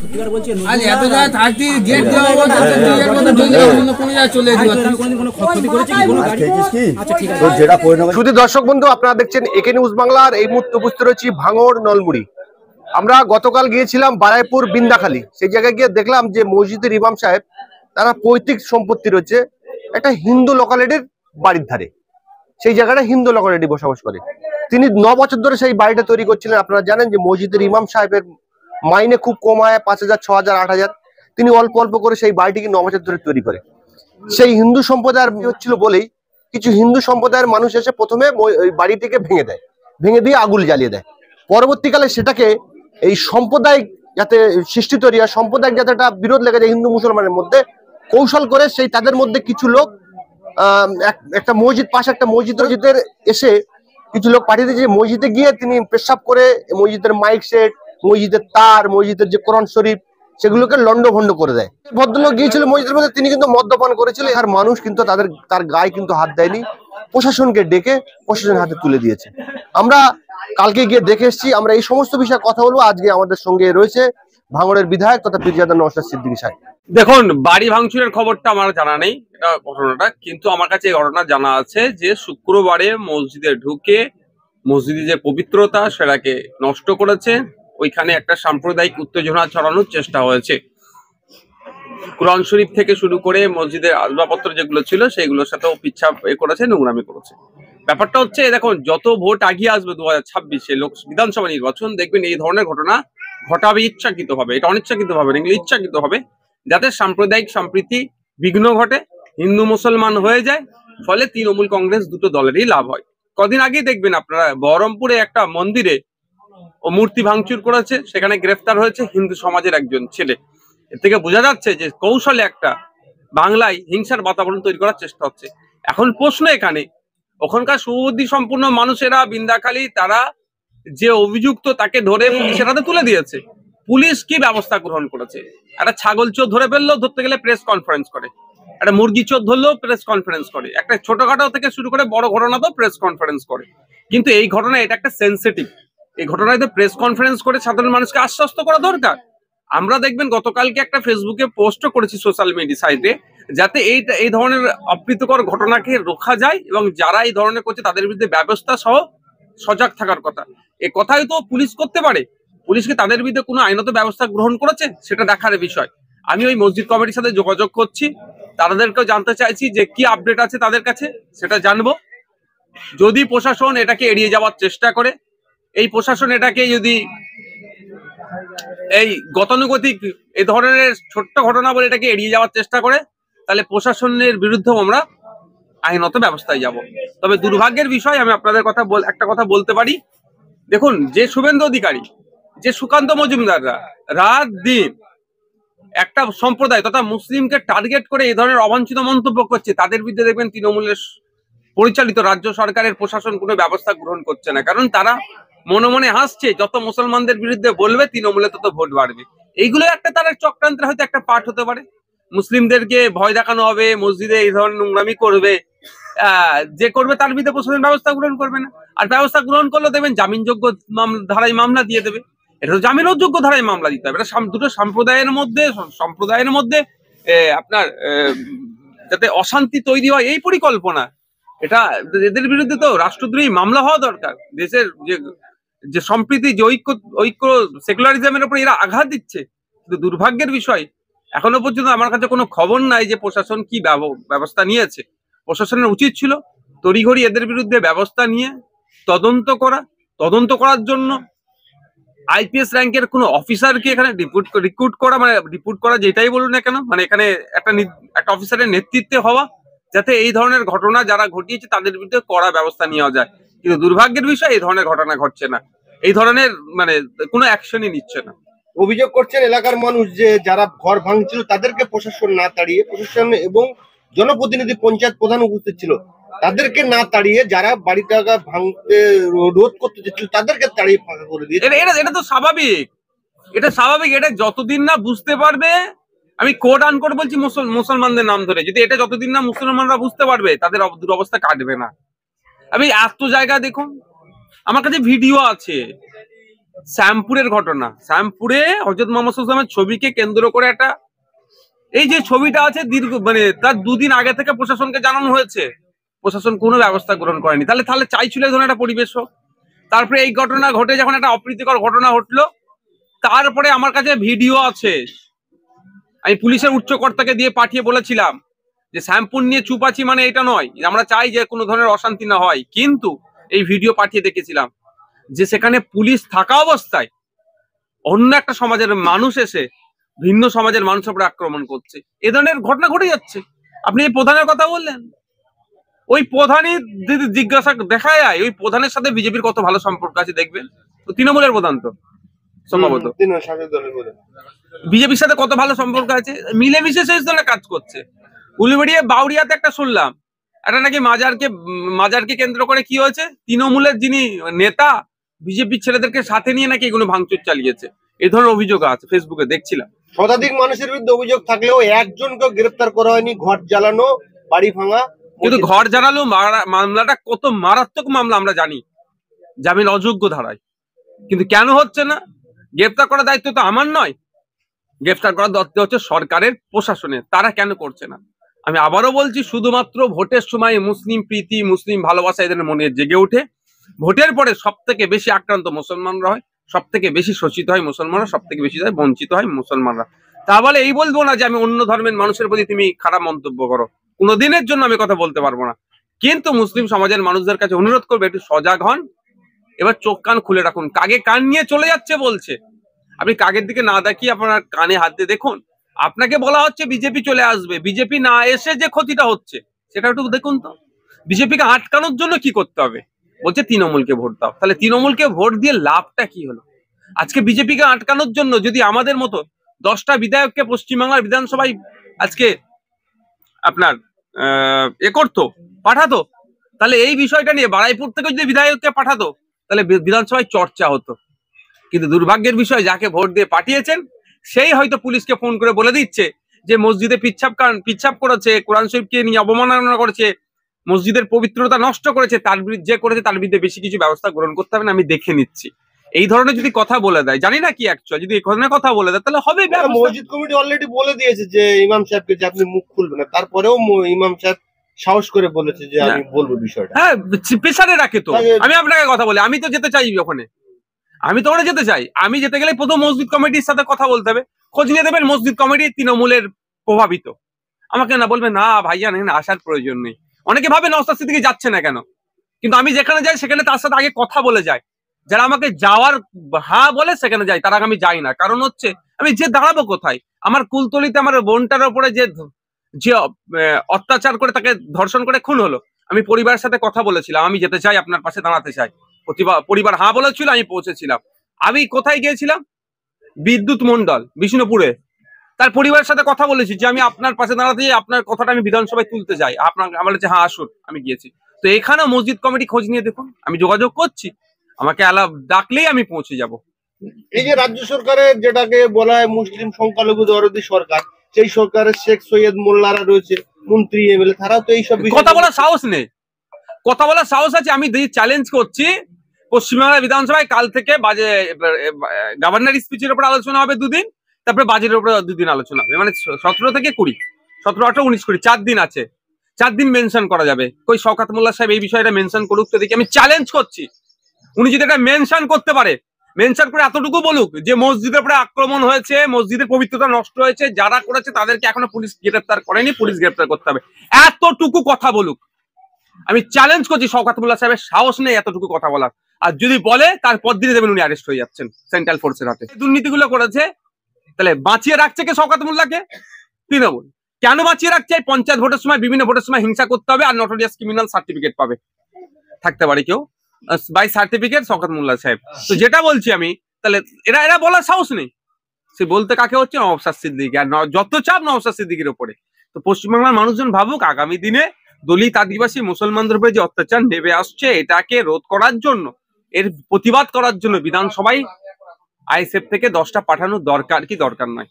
সত্যিকার বলছি আজ এত জায়গায় থাকতি গেট দেওয়া বলতে কোনো জায়গায় চলে কোনো ক্ষতি করেছে কি কোনো গাড়ি? আচ্ছা ঠিক আছে। শুধু দর্শক বন্ধু, আপনারা দেখছেন একে নিউজ বাংলার। এই মুহূর্তে উপস্থিত রয়েছি ভাঙড় নলমুড়ি। আমরা গতকাল গিয়েছিলাম বারাইপুর বিন্দাখালী। সেই জায়গায় গিয়ে দেখলাম যে মসজিদের ইমাম সাহেব তারা পৈতৃক সম্পত্তি রয়েছে একটা হিন্দু লোকালিটির বাড়ির ধারে। সেই জায়গাটা হিন্দু লোকালিটি বসবাস করে। তিনি 9 বছর ধরে সেই বাড়িটা তৈরি করছিলেন। আপনারা জানেন যে মসজিদের ইমাম সাহেবের মাইনে খুব কম হয়, 5,000, 6,000, 8,000। তিনি অল্প অল্প করে সেই বাড়িটিকে 9 বছর ধরে তৈরি করে। সেই হিন্দু সম্প্রদায়ের হচ্ছিল বলেই কিছু হিন্দু সম্প্রদায়ের মানুষ এসে প্রথমে ওই বাড়িটিকে ভেঙে দেয়, ভেঙে দিয়ে আগুন জ্বালিয়ে দেয়। পরবর্তীকালে সেটাকে এই সাম্প্রদায়িক যাতে সৃষ্টি তৈরি হয়, সাম্প্রদায়িক যাতে একটা বিরোধ লেগে যায় হিন্দু মুসলমানের মধ্যে, কৌশল করে সেই তাদের মধ্যে কিছু লোক একটা মসজিদ পাশে একটা মসজিদের এসে কিছু লোক পাঠিয়ে দিয়েছে। মসজিদে গিয়ে তিনি পেশাব করে মসজিদের মাইক সেট, মসজিদের তার, মসজিদের যে কোরআন শরীফ সেগুলোকে লন্ডভন্ড করে দেয়। ভদ্রলোক গিয়েছিল মসজিদের মধ্যে, তিনি কিন্তু মদ্যপান করেছিল। আর মানুষ কিন্তু তার গায়ে কিন্তু হাত দেয়নি, প্রশাসনকে ডেকে প্রশাসনের হাতে তুলে দিয়েছে। আমরা কালকে গিয়ে দেখে এসেছি। আমরা এই সমস্ত বিষয়ে কথা বলবো। আজকে আমাদের সঙ্গে রয়েছে ভাঙড়ের বিধায়ক তথা পীরজাদা নওশাদ সিদ্দিকী সাহেব। দেখুন, বাড়ি ভাঙচুরের খবরটা আমার জানা নেই এটা ঘটনাটা, কিন্তু আমার কাছে এই ঘটনা জানা আছে যে শুক্রবারে মসজিদে ঢুকে মসজিদে যে পবিত্রতা সেটাকে নষ্ট করেছে। ওইখানে একটা সাম্প্রদায়িক উত্তেজনা ছড়ানোর চেষ্টা হয়েছে। কোরআন শরীফ থেকে শুরু করে মসজিদের আসবাবপত্র যেগুলো ছিল সেইগুলোর সাথেও পিচ্ছাপ করেছে, নোংরামি করেছে। ব্যাপারটা হচ্ছে দেখুন, যত ভোট আগিয়ে আসবে 2026-এ বিধানসভা নির্বাচন, দেখবেন এই ধরনের ঘটনা ঘটাবে ইচ্ছাকৃত ভাবে। এটা অনিচ্ছাকৃত ভাবে, এগুলো ইচ্ছাকৃত হবে যাতে সাম্প্রদায়িক সম্প্রীতি বিঘ্ন ঘটে, হিন্দু মুসলমান হয়ে যায়, ফলে তৃণমূল কংগ্রেস দুটো দলেরই লাভ হয়। কদিন আগেই দেখবেন আপনারা বহরমপুরে একটা মন্দিরে ও মূর্তি ভাঙচুর করেছে, সেখানে গ্রেফতার হয়েছে হিন্দু সমাজের একজন ছেলে। এর থেকে বোঝা যাচ্ছে যে কৌশলে একটা বাংলায় হিংসার বাতাবরণ তৈরি করার চেষ্টা হচ্ছে। এখন প্রশ্ন এখানে, ওখানকার সুবুদ্ধি সম্পূর্ণ মানুষেরা বিন্দাখালী তারা যে অভিযুক্ত তাকে ধরে পুলিশের হাতে তুলে দিয়েছে। পুলিশ কি ব্যবস্থা গ্রহণ করেছে? একটা ছাগল চোর ধরে ফেললেও ধরতে গেলে প্রেস কনফারেন্স করে, একটা মুরগি চোর ধরলেও প্রেস কনফারেন্স করে, একটা ছোটখাটো থেকে শুরু করে বড় ঘটনাতেও প্রেস কনফারেন্স করে। কিন্তু এই ঘটনা এটা একটা সেন্সিটিভ, এই ঘটনায় তো প্রেস কনফারেন্স করে সাধারণ মানুষকে আশ্বস্ত করা দরকার। আমরা দেখবেন গতকালকে একটা ফেসবুকে পোস্টও করেছি সোশ্যাল মিডিয়া সাইটে, যাতে এই ধরনের অপ্রীতিকর ঘটনাকে রোখা যায় এবং যারা এই ধরনের করছে তাদের বিরুদ্ধে ব্যবস্থা সহ সজাগ থাকার কথা। এ কথাই তো পুলিশ করতে পারে। পুলিশকে তাদের বিরুদ্ধে কোনো আইনত ব্যবস্থা গ্রহণ করেছে সেটা দেখার বিষয়। আমি ওই মসজিদ কমিটির সাথে যোগাযোগ করছি, তাদেরকেও জানতে চাইছি যে কি আপডেট আছে তাদের কাছে, সেটা জানবো। যদি প্রশাসন এটাকে এড়িয়ে যাওয়ার চেষ্টা করে, এই প্রশাসন এটাকে যদি এই গতানুগতিক এই ধরনের ছোট্ট ঘটনা বলে এটাকে এড়িয়ে যাওয়ার চেষ্টা করে, তাহলে প্রশাসনের বিরুদ্ধেও আমরা আইনত ব্যবস্থায় যাব। তবে দুর্ভাগ্যের বিষয়, আমি আপনাদের একটা কথা বলতে পারি। দেখুন, যে শুভেন্দু অধিকারী, যে সুকান্ত মজুমদাররা রাত দিন একটা সম্প্রদায় তথা মুসলিমকে টার্গেট করে এই ধরনের অবাঞ্ছিত মন্তব্য করছে, তাদের বিরুদ্ধে দেখবেন তৃণমূলের পরিচালিত রাজ্য সরকারের প্রশাসন কোনো ব্যবস্থা গ্রহণ করছে না। কারণ তারা মনে মনে হাসছে, যত মুসলমানদের বিরুদ্ধে বলবে তৃণমূলে তত ভোট বাড়বে। এইগুলো একটা তারা চক্রান্তের হয়তো একটা পার্ট হতে পারে। মুসলিমদেরকে ভয় দেখানো হবে, মসজিদে এই ধরনের নোংরামি করবে, যে করবে তার বিরুদ্ধে প্রশাসন ব্যবস্থা গ্রহণ করবে না। আর ব্যবস্থা গ্রহণ করলে দেবেন জামিনযোগ্য ধারায় মামলা দিয়ে দেবে। এটা তো জামিনযোগ্য ধারায় মামলা দিতে হবে। এটা দুটো সম্প্রদায়ের মধ্যে আপনার যাতে অশান্তি তৈরি হয় এই পরিকল্পনা, এটা এদের বিরুদ্ধে তো রাষ্ট্রদ্রোহী মামলা হওয়া দরকার। দেশের যে সম্প্রীতি, যে ঐক্য সেকুলারিজমের উপর এরা আঘাত দিচ্ছে। কিন্তু দুর্ভাগ্যের বিষয়, এখনো পর্যন্ত আমার কাছে কোনো খবর নাই যে প্রশাসন কি ব্যবস্থা নিয়েছে। প্রশাসনের উচিত ছিল তড়িঘড়ি এদের বিরুদ্ধে ব্যবস্থা নিয়ে তদন্ত করার জন্য আইপিএস র্যাঙ্কের কোনো অফিসারকে এখানে রিক্রুট করা, মানে রিক্রুট করা যেটাই বলুন না কেন, মানে এখানে একটা অফিসারের নেতৃত্বে হওয়া, যাতে এই ধরনের ঘটনা যারা ঘটিয়েছে তাদের বিরুদ্ধে কড়া ব্যবস্থা নেওয়া যায়। কিন্তু দুর্ভাগ্যের বিষয়, এই ধরনের ঘটনা ঘটছে না, এই ধরনের মানে কোনো অ্যাকশনই নিচ্ছে না। অভিযোগ করছেন এলাকার মানুষ যে যারা ঘর ভাঙছিল তাদেরকে প্রশাসন না তাড়িয়ে, প্রশাসন এবং জনপ্রতিনিধি পঞ্চায়েত প্রধান উপস্থিত ছিল, তাদেরকে না তাড়িয়ে যারা বাড়িটা ভাঙতে রোধ করতে চেয়েছিল তাদেরকে তাড়িয়ে ফাঁকা করে দিয়েছে। এটা তো স্বাভাবিক, এটা স্বাভাবিক। এটা যতদিন না বুঝতে পারবে, আমি কোড আন করে বলছি মুসলমানদের নাম ধরে, যদি এটা যতদিন না মুসলমানরা বুঝতে পারবে তাদের দুরবস্থা কাটবে না। আমি এত জায়গা দেখুন, আমার কাছে ভিডিও আছে, শ্যামপুরের ঘটনা, শ্যামপুরে হযরত মুহাম্মদ সাল্লাল্লাহু আলাইহি ওয়াসাল্লামের ছবিকে কেন্দ্র করে একটা, এই যে ছবিটা আছে দীর্ঘ মানে তার 2 দিন আগে থেকে প্রশাসনকে জানানো হয়েছে, প্রশাসন কোনো ব্যবস্থা গ্রহণ করেনি। তাহলে চাইছিল এই ধরনের একটা পরিবেশ হোক। তারপরে এই ঘটনা ঘটে যখন একটা অপ্রীতিকর ঘটনা ঘটলো, তারপরে আমার কাছে ভিডিও আছে, আমি পুলিশের উচ্চ কর্তাকে দিয়ে পাঠিয়ে বলেছিলাম যে শ্যামপুর নিয়ে চুপ আছি মানে এটা নয়, আমরা চাই যে কোনো ধরনের অশান্তি না হয়, কিন্তু এই ভিডিও পাঠিয়ে দেখেছিলাম যে সেখানে পুলিশ থাকা অবস্থায় অন্য একটা সমাজের মানুষ এসে ভিন্ন সমাজের মানুষের উপরে আক্রমণ করছে। এ ধরনের ঘটনা ঘটে যাচ্ছে। আপনি এই প্রধানের কথা বললেন, ওই প্রধানই যদি জিজ্ঞাসা দেখা যায় ওই প্রধানের সাথে বিজেপির কত ভালো সম্পর্ক আছে দেখবেন, তো তৃণমূলের প্রধান তো সম্ভবত বিজেপির সাথে কত ভালো সম্পর্ক আছে, মিলেমিশে সেই ধরনের কাজ করছে। উলুবেড়িয়া বাউরিয়াতে একটা শুনলাম একটা নাকি মাজারকে কেন্দ্র করে কি হয়েছে, তৃণমূলের যিনি নেতা বিজেপির ছেলেদেরকে সাথে নিয়ে নাকি এগুলো ভাঙচুর চালিয়েছে, এই ধরনের অভিযোগ আছে ফেসবুকে দেখছিলাম। শতাধিক মানুষের বিরুদ্ধে অভিযোগ থাকলেও একজনকে গ্রেফতার করা হয়নি। ঘর জ্বালানো, বাড়ি ভাঙা, কিন্তু ঘর জ্বালালো মামলাটা কত মারাত্মক মামলা আমরা জানি, জামিন অযোগ্য ধারায়, কিন্তু কেন হচ্ছে না? গ্রেফতার করার দায়িত্ব তো আমার নয়, গ্রেফতার করার দায়িত্ব হচ্ছে সরকারের, প্রশাসনের, তারা কেন করছে না? আমি আবারও বলছি, শুধুমাত্র ভোটের সময় মুসলিম প্রীতি, মুসলিম ভালোবাসা এদের মনে জেগে ওঠে, ভোটের পরে সব থেকে বেশি আক্রান্ত মুসলমানরা হয়, সব থেকে বেশি শোষিত হয় মুসলমানরা, সব থেকে বেশি বঞ্চিত হয় মুসলমানরা। তা বলে এই বলবো না যে আমি অন্য ধর্মের মানুষের প্রতি তুমি খারাপ মন্তব্য করো, কোনোদিনের জন্য আমি কথা বলতে পারবো না, কিন্তু মুসলিম সমাজের মানুষদের কাছে অনুরোধ করবে একটু সজাগ হন, এবার চোখ কান খুলে রাখুন। কাকে কান নিয়ে চলে যাচ্ছে বলছে, আপনি কাকের দিকে না দেখিয়ে আপনার কানে হাত দিয়ে দেখুন। আপনাকে বলা হচ্ছে বিজেপি চলে আসবে, বিজেপি না এসে যে ক্ষতিটা হচ্ছে সেটা একটু দেখুন তো। বিজেপিকে আটকানোর জন্য কি করতে হবে? বলছে তৃণমূলকে ভোট দাও। তাহলে তৃণমূলকে ভোট দিয়ে লাভটা কি হলো? আজকে বিজেপিকে আটকানোর জন্য যদি আমাদের মতো 10টা বিধায়ককে পশ্চিমবাংলার বিধানসভায় আজকে আপনার করতো, পাঠাতো, তাহলে এই বিষয়টা নিয়ে বারাইপুর থেকে যদি বিধায়ককে পাঠাতো তাহলে বিধানসভায় চর্চা হতো। কিন্তু দুর্ভাগ্যের বিষয়, যাকে ভোট দিয়ে পাঠিয়েছেন সেই হয়তো পুলিশকে ফোন করে বলে দিচ্ছে যে মসজিদে পিচ্ছাপ করেছে, কোরআন শরীফকে নিয়ে অবমাননা করেছে, মসজিদের পবিত্রতা নষ্ট করেছে, তার বিরুদ্ধে করেছে তার বিরুদ্ধে বেশি কিছু ব্যবস্থা গ্রহণ করতে হবে না, আমি দেখে নিচ্ছি। এই ধরনের যদি কথা বলে দেয়, জানি না কি অ্যাকচুয়ালি, যদি এই ধরনের কথা বলে দেয় তাহলে হবে। মসজিদ কমিটি অলরেডি বলে দিয়েছে যে ইমাম সাহেবকে যে আপনি মুখ খুলবেন না, তারপরেও ইমাম সাহেব সাহস করে বলেছে যে আমি বলবো বিষয়টা। হ্যাঁ, প্রেসারে রাখে তো। আমি আপনাকে কথা বলি, আমি তো যেতে চাই ওখানে, আমি তো ওখানে যেতে চাই। আমি যেতে গেলে প্রথম মসজিদ কমিটির সাথে কথা বলতে হবে, খোঁজ নিয়ে দেবেন মসজিদ কমিটি তৃণমূলের প্রভাবিত। আমাকে না বলবে না ভাইয়া না আসার প্রয়োজন নেই। অনেকে ভাবে নওশাদ সিদ্দিকী যাচ্ছে না কেন, কিন্তু আমি যেখানে যাই সেখানে তার সাথে আগে কথা বলে যাই। যারা আমাকে যাওয়ার হ্যাঁ বলে সেখানে যাই, তার আগে আমি যাই না। কারণ হচ্ছে আমি যে দাঁড়াবো কোথায়? আমার কুলতলিতে আমার বোনটার উপরে যে অত্যাচার করে তাকে ধর্ষণ করে খুন হলো, আমি পরিবারের সাথে কথা বলেছিলাম, আমি যেতে চাই, আপনার পাশে দাঁড়াতে চাই। পরিবার হ্যাঁ বলেছিল, আমি পৌঁছেছিলাম। আমি কোথায় গিয়েছিলাম? বিদ্যুৎ মন্ডল, বিষ্ণুপুরে। তার পরিবারের সাথে কথা বলেছি যে আমি আপনার পাশে দাঁড়াতে চাই, আপনার কথাটা আমি বিধানসভায় তুলতে চাই। আপনার আমার বলেছে হ্যাঁ আসুন, আমি গিয়েছি। তো এখানেও মসজিদ কমিটি খোঁজ নিয়ে দেখুন, আমি যোগাযোগ করছি, আমাকে ডাকলেই আমি পৌঁছে যাব। এই যে রাজ্য সরকারের যেটাকে বলা হয় মুসলিম সংখ্যালঘু দরদি সরকার, সেই সরকারের শেখ সৈয়দ মোল্লারা রয়েছে, মন্ত্রী এমএলএ, তারাও তো এইসব কথা বলার সাহস নেই। কথা বলার সাহস আছে, আমি চ্যালেঞ্জ করছি পশ্চিমবাংলা বিধানসভায় কাল থেকে গভর্নর স্পিচের উপর আলোচনা হবে 2 দিন, তারপরে বাজেটের উপরে 2 দিন আলোচনা হবে, মানে 17 থেকে 20, 17, 18, 19, 20, 4 দিন আছে। 4 দিন মেনশন করা যাবে। কই শওকত মোল্লা সাহেব এই বিষয়টা মেনশন করুক তো দেখি। আমি চ্যালেঞ্জ করছি, উনি যদি এটা মেনশন করতে পারে, মেনশন করে এতটুকু বলুক যে মসজিদের উপরে আক্রমণ হয়েছে, মসজিদের পবিত্রতা নষ্ট হয়েছে, যারা করেছে তাদেরকে এখনো পুলিশ গ্রেফতার করেনি, পুলিশ গ্রেফতার করতে হবে, এতটুকু কথা বলুক। আমি চ্যালেঞ্জ করছি, শওকত মোল্লা সাহেবের সাহস নেই এতটুকু কথা বলার। আর যদি বলে তারপর দিনে দেবেন উনি অ্যারেস্ট হয়ে যাচ্ছেন সেন্ট্রাল ফোর্সের হাতে। দুর্নীতিগুলো করেছে, তাহলে বাঁচিয়ে রাখছে কে শওকত মোল্লাকে? তৃণমূল। কেন বাঁচিয়ে রাখছে? পঞ্চায়েত ভোটের সময়, বিভিন্ন ভোটের সময় হিংসা করতে হবে আর নটোরিয়াস ক্রিমিনাল সার্টিফিকেট পাবে, থাকতে পারে কেউ বাই সার্টিফিকেট শওকত মোল্লা সাহেব। তো যেটা বলছি আমি, তাহলে এরা বলার সাহস নেই। সে বলতে কাকে হচ্ছে? নওশাদ সিদ্দিকী। আর যত চাপ নওশাদ সিদ্দিকীর উপরে। তো পশ্চিমবাংলার মানুষজন ভাবুক, আগামী দিনে দলিত আদিবাসী মুসলমানদের উপরে যে অত্যাচার নেমে আসছে, এটাকে রোধ করার জন্য, এর প্রতিবাদ করার জন্য বিধানসভায় আইএসএফ থেকে 10টা পাঠানোর দরকার কি দরকার নয়।